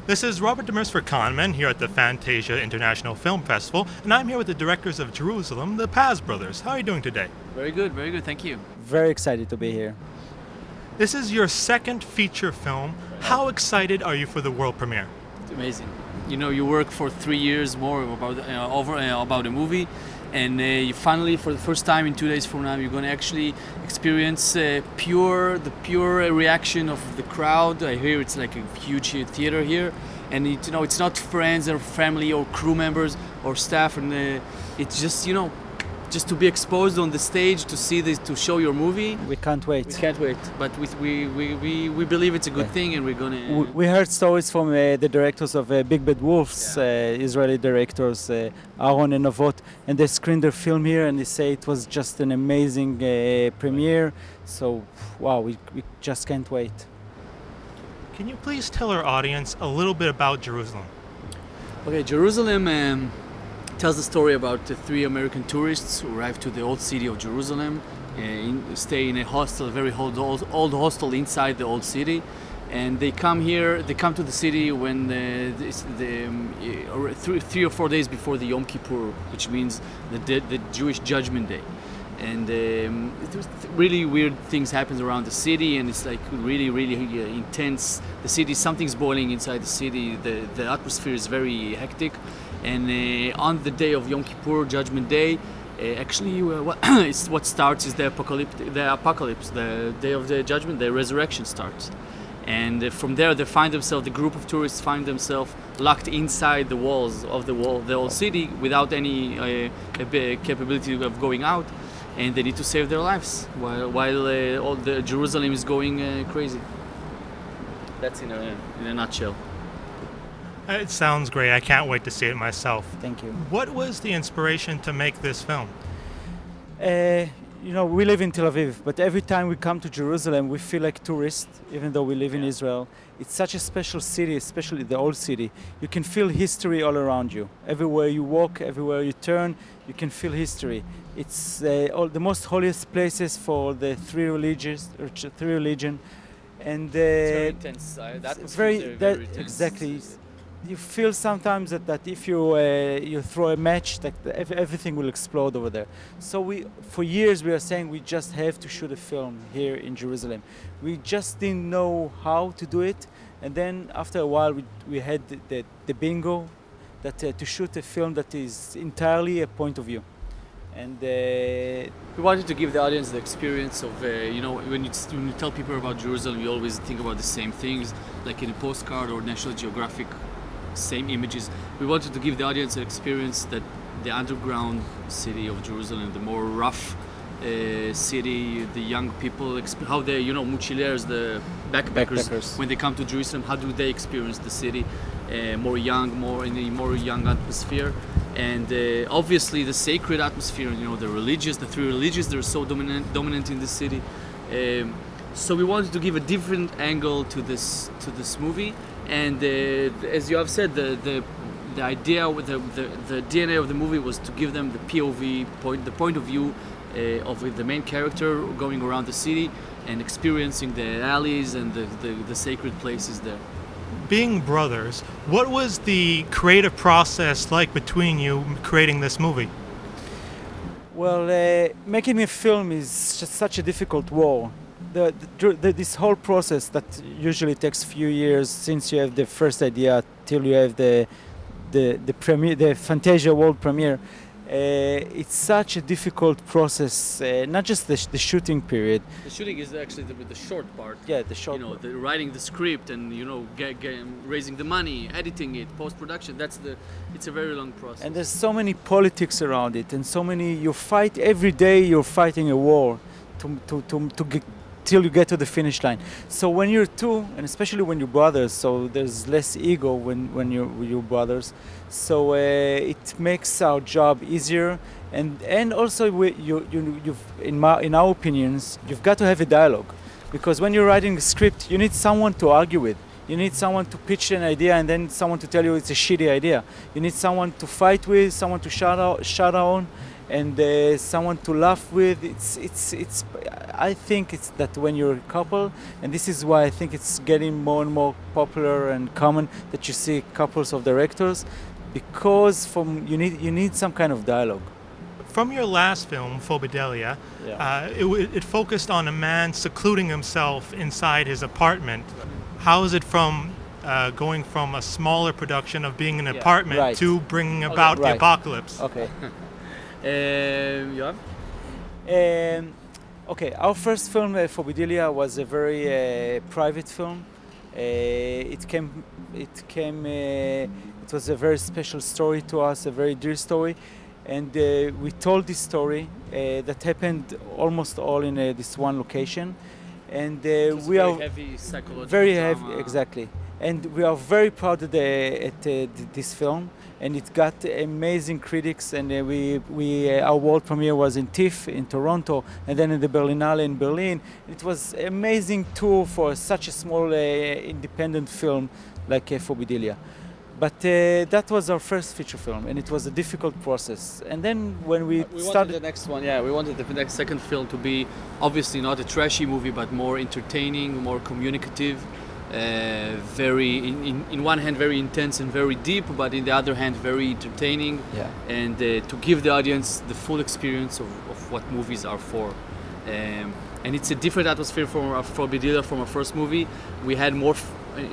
This is Robert Demers for Conman here at the Fantasia International Film Festival, and I'm here with the directors of Jerusalem, the Paz brothers. How are you doing today? Very good, thank you. Very excited to be here. This is your second feature film. How excited are you for the world premiere? It's amazing. You know, you work for 3 years more about about a movie, and you finally, for the first time in 2 days from now, you're going to actually experience the pure reaction of the crowd. I hear it's like a huge theater here, and it's not friends or family or crew members or staff, and it's just to be exposed on the stage to see this, to show your movie. We can't wait. We can't wait, but we believe it's a good thing, and we're gonna. We heard stories from the directors of Big Bad Wolves, Israeli directors, Aaron and Navot, and they screened their film here, and they say it was just an amazing premiere. So, wow, we just can't wait. Can you please tell our audience a little bit about Jerusalem? Okay, Jerusalem tells the story about the 3 American tourists who arrived to the old city of Jerusalem, stay in a hostel, a very old hostel inside the old city, and they come to the city when 3 or 4 days before the Yom Kippur, which means the Jewish Judgment Day. And really weird things happen around the city, and it's like really intense. The city, something's boiling inside the city. The atmosphere is very hectic. And on the day of Yom Kippur, Judgment Day, what starts is the apocalypse, the day of the judgment, the resurrection starts. And from there, the group of tourists find themselves locked inside the walls of the old city without any capability of going out, and they need to save their lives while all the Jerusalem is going crazy. That's in a nutshell. It sounds great. I can't wait to see it myself. Thank you. What was the inspiration to make this film? We live in Tel Aviv, but every time we come to Jerusalem, we feel like tourists, even though we live in Israel. It's such a special city, especially the old city. You can feel history all around you. Everywhere you walk, everywhere you turn, you can feel history. It's all the most holiest places for the three religions, and It's very intense. it's very intense. exactly. You feel sometimes that if you throw a match, that everything will explode over there. So for years we are saying we just have to shoot a film here in Jerusalem. We just didn't know how to do it, and then after a while we had the bingo that to shoot a film that is entirely a point of view. And we wanted to give the audience the experience of, when you tell people about Jerusalem, you always think about the same things, like in a postcard or National Geographic, same images. We wanted to give the audience an experience that the underground city of Jerusalem, the more rough city, the young people, how they, mochileers, the backpackers, when they come to Jerusalem, how do they experience the city more young, in a more young atmosphere. And obviously the sacred atmosphere, the 3 religions, they're so dominant in the city. So we wanted to give a different angle to this movie, and as you have said, the idea with the DNA of the movie was to give them the POV the point of view of the main character going around the city and experiencing the alleys and the sacred places there. Being brothers, what was the creative process like between you creating this movie? Well, making a film is just such a difficult war. This whole process that usually takes a few years since you have the first idea till you have the premiere, the Fantasia world premiere. It's such a difficult process. Not just the shooting period. The shooting is actually the short part. Yeah, the short. The writing the script and raising the money, editing it, post production. It's a very long process. And there's so many politics around it, and so many. You fight every day. You're fighting a war till you get to the finish line. So when you're 2, and especially when you're brothers, so there's less ego when you're brothers. So it makes our job easier, and also in our opinions, you've got to have a dialogue, because when you're writing a script, you need someone to argue with. You need someone to pitch an idea, and then someone to tell you it's a shitty idea. You need someone to fight with, someone to shout on, and someone to laugh with. It's. I think it's that when you're a couple, and this is why I think it's getting more and more popular and common that you see couples of directors, because you need some kind of dialogue. From your last film, Phobidelia, it focused on a man secluding himself inside his apartment. How is it from going from a smaller production of being in an apartment Right. to bringing about the Right. apocalypse? Okay. Yoav? Okay, our first film, Phobidelia, was a very private film. It was a very special story to us, a very dear story, and we told this story that happened almost all in this one location, and we are heavy psychological very drama. heavy, exactly, and we are very proud at this film, and it got amazing critics, and our world premiere was in TIFF in Toronto, and then in the Berlinale in Berlin. It was an amazing tour for such a small independent film like Phobidelia. But that was our first feature film, and it was a difficult process. And then when we We wanted started, the next one, we wanted the next second film to be obviously not a trashy movie, but more entertaining, more communicative, very, in one hand, very intense and very deep, but in the other hand, very entertaining, and to give the audience the full experience of what movies are for. And it's a different atmosphere from Phobidelia, from our first movie. We had more,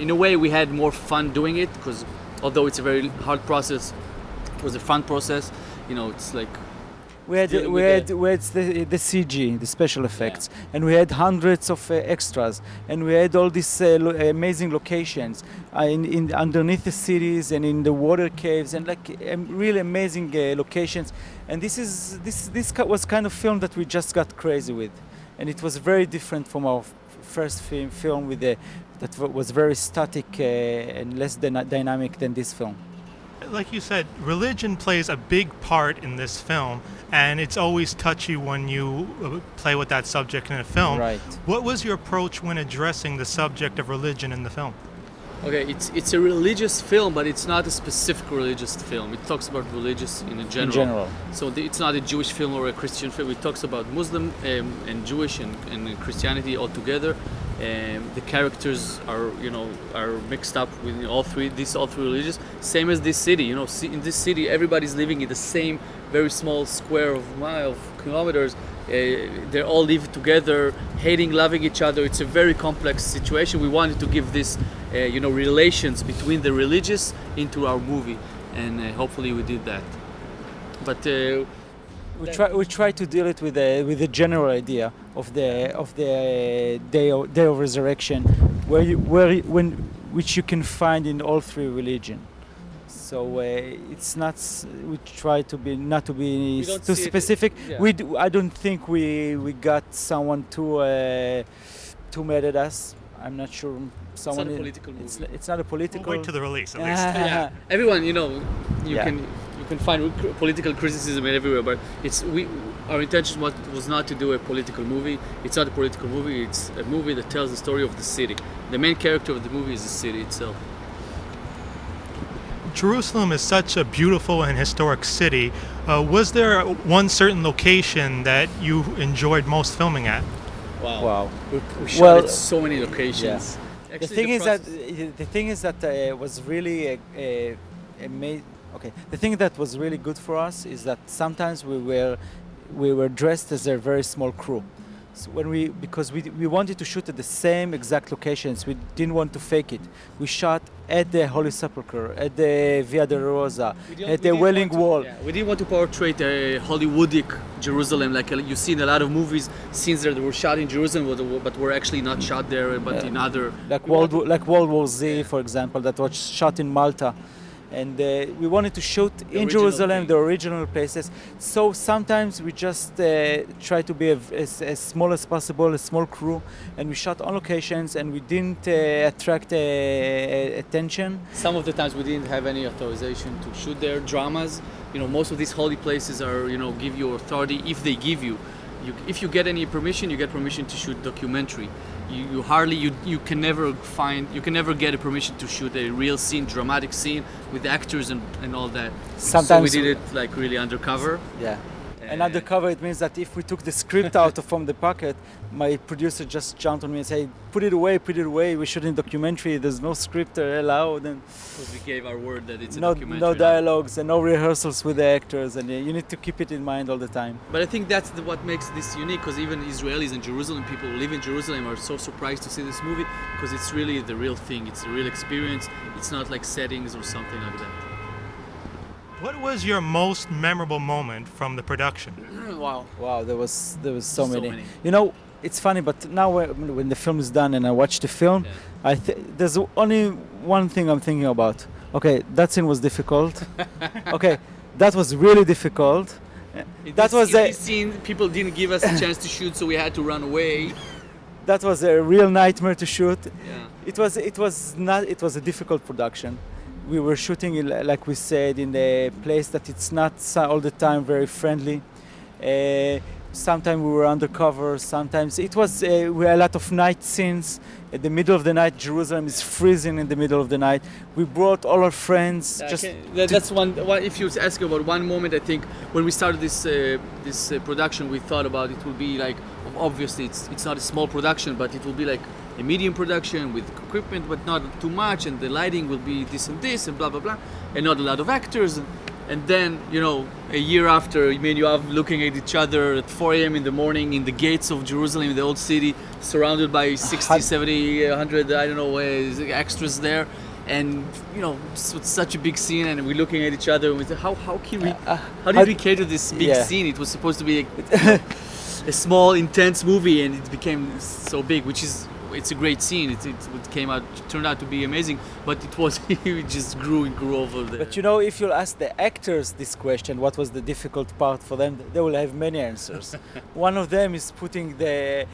in a way, we had more fun doing it, because although it's a very hard process, it was a fun process. You know, it's like we had the CG, the special effects, and we had hundreds of extras, and we had all these amazing locations in underneath the cities and in the water caves, and like really amazing locations. And this was kind of film that we just got crazy with, and it was very different from our first film with that was very static and less dynamic than this film. Like you said, religion plays a big part in this film, and it's always touchy when you play with that subject in a film. Right. What was your approach when addressing the subject of religion in the film? Okay, it's a religious film, but it's not a specific religious film. It talks about religious in general. In general. So it's not a Jewish film or a Christian film. It talks about Muslim and Jewish and Christianity all together. The characters are mixed up with all three religions. Same as this city. You know, in this city, everybody's living in the same very small square of kilometers. They all live together, hating, loving each other. It's a very complex situation. We wanted to give this, relations between the religious into our movie, and hopefully we did that. But we try to deal it with the general idea of the day of resurrection, which you can find in all three religions. So it's not. We try to be not to be too specific. I don't think we got someone too mad at us. I'm not sure. It's not a political movie. It's not a political. We'll wait to the release, at least. Everyone, you can find political criticism everywhere, but our intention was not to do a political movie. It's not a political movie. It's a movie that tells the story of the city. The main character of the movie is the city itself. Jerusalem is such a beautiful and historic city. Was there one certain location that you enjoyed most filming at? Wow. We shot at so many locations. Yeah. Actually, the thing is that was really amazing. Okay. The thing that was really good for us is that sometimes we were dressed as a very small crew. So because we wanted to shoot at the same exact locations, we didn't want to fake it. We shot at the Holy Sepulchre, at the Via Dolorosa, at the Wailing Wall. We didn't want to portray a Hollywoodic Jerusalem like you see in a lot of movies. Scenes that were shot in Jerusalem, but were actually not shot there, but in other. Like World War Z, for example, that was shot in Malta. And we wanted to shoot in Jerusalem, the original places. So sometimes we just try to be as small as possible, a small crew, and we shot on locations, and we didn't attract attention. Some of the times we didn't have any authorization to shoot their dramas. Most of these holy places are, give you authority if they give you. If you get any permission, you get permission to shoot documentary. You can never get a permission to shoot a real scene, dramatic scene with actors and all that. Sometimes so we did it like really undercover. Yeah. And undercover, it means that if we took the script out from the pocket, my producer just jumped on me and said, put it away, we're shooting documentary, there's no script allowed. And Because we gave our word that it's a no, documentary. no dialogues and no rehearsals with the actors, and you need to keep it in mind all the time. But I think that's what makes this unique, because even Israelis and Jerusalem people who live in Jerusalem are so surprised to see this movie, because it's really the real thing, it's a real experience, it's not like settings or something like that. What was your most memorable moment from the production? Wow. Wow, there was so many. many. You know, it's funny, but now when the film is done and I watch the film, there's only one thing I'm thinking about. Okay, that scene was difficult. Okay, that was really difficult. That was this scene, people didn't give us a chance to shoot, so we had to run away. That was a real nightmare to shoot. Yeah. It was a difficult production. We were shooting, like we said, in a place that it's not all the time very friendly. Sometimes we were undercover. Sometimes it was we had a lot of night scenes. At the middle of the night, Jerusalem is freezing in the middle of the night. We brought all our friends. That's one. If you ask about one moment, I think when we started this production, we thought about it will be like, obviously it's not a small production, but it will be like a medium production with equipment, but not too much, and the lighting will be this and blah blah blah, and not a lot of actors. And then, a year after, me and Yoav looking at each other at 4 a.m. in the morning in the gates of Jerusalem, in the old city, surrounded by 60, 70, 100, I don't know, extras there. And, it's such a big scene, and we're looking at each other, and we say, how did we cater this big scene? It was supposed to be a small, intense movie, and it became so big, it's a great scene. It turned out to be amazing, but it just grew over there. But if you'll ask the actors this question, what was the difficult part for them, they will have many answers. One of them is putting the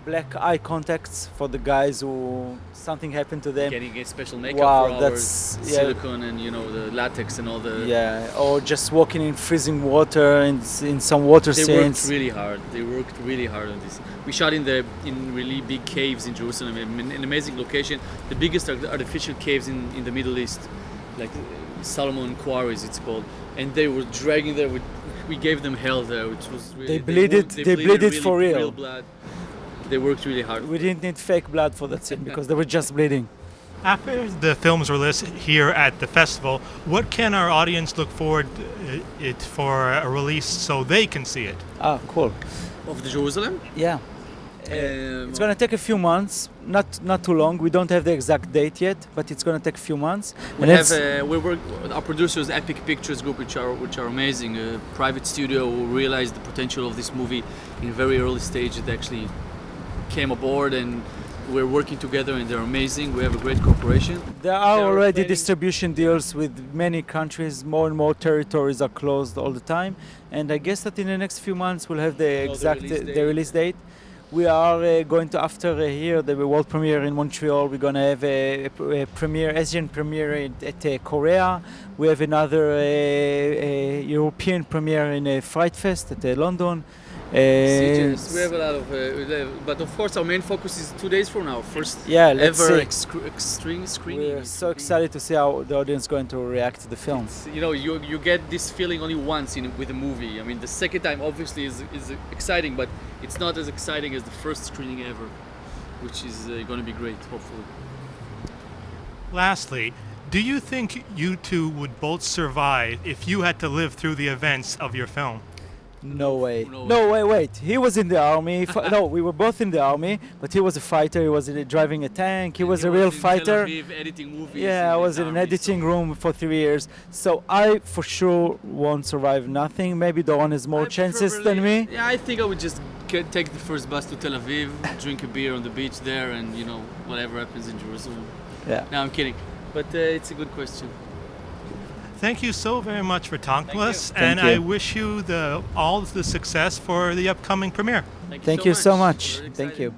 black eye contacts for the guys who something happened to them. Getting a special makeup for our silicone and the latex and all the... Yeah, or just walking in freezing water in some water scenes. They worked really hard on this. We shot in really big caves in Jerusalem, an amazing location, the biggest artificial caves in the Middle East, like Solomon Quarries it's called, and they were dragging there. We gave them hell there, which was really... They bleeded for real blood. They worked really hard. We didn't need fake blood for that scene because they were just bleeding. After the film's release here at the festival, what can our audience look forward for a release so they can see it? Ah, cool. Of the Jerusalem? Yeah. It's going to take a few months, not too long. We don't have the exact date yet, but it's going to take a few months. Our producers, Epic Pictures Group, which are amazing, a private studio who realized the potential of this movie in a very early stage. It actually came aboard, and we're working together, and they're amazing. We have a great cooperation. There are already distribution deals with many countries. More and more territories are closed all the time, and I guess that in the next few months we'll have the release date. We are going to, after here, the world premiere in Montreal, we're going to have a Asian premiere at Korea. We have another European premiere in Fright Fest at London. We have a lot of, but of course our main focus is 2 days from now, first ever extreme screening. We're so excited to see how the audience is going to react to the film. You get this feeling only once with a movie. I mean, the second time obviously is exciting, but it's not as exciting as the first screening ever, which is going to be great, hopefully. Lastly, do you think you two would both survive if you had to live through the events of your film? No way. Wait. He was in the army. No, we were both in the army, but he was a fighter. He was driving a tank. He was a real fighter. Tel Aviv editing movies. Yeah, I was in an editing room for 3 years. So I for sure won't survive nothing. Maybe Doron has more chances than me. Yeah, I think I would just take the first bus to Tel Aviv, drink a beer on the beach there, and whatever happens in Jerusalem. Yeah. No, I'm kidding. But it's a good question. Thank you so very much for talking to us, and I wish you all the success for the upcoming premiere. Thank you so much. Thank you.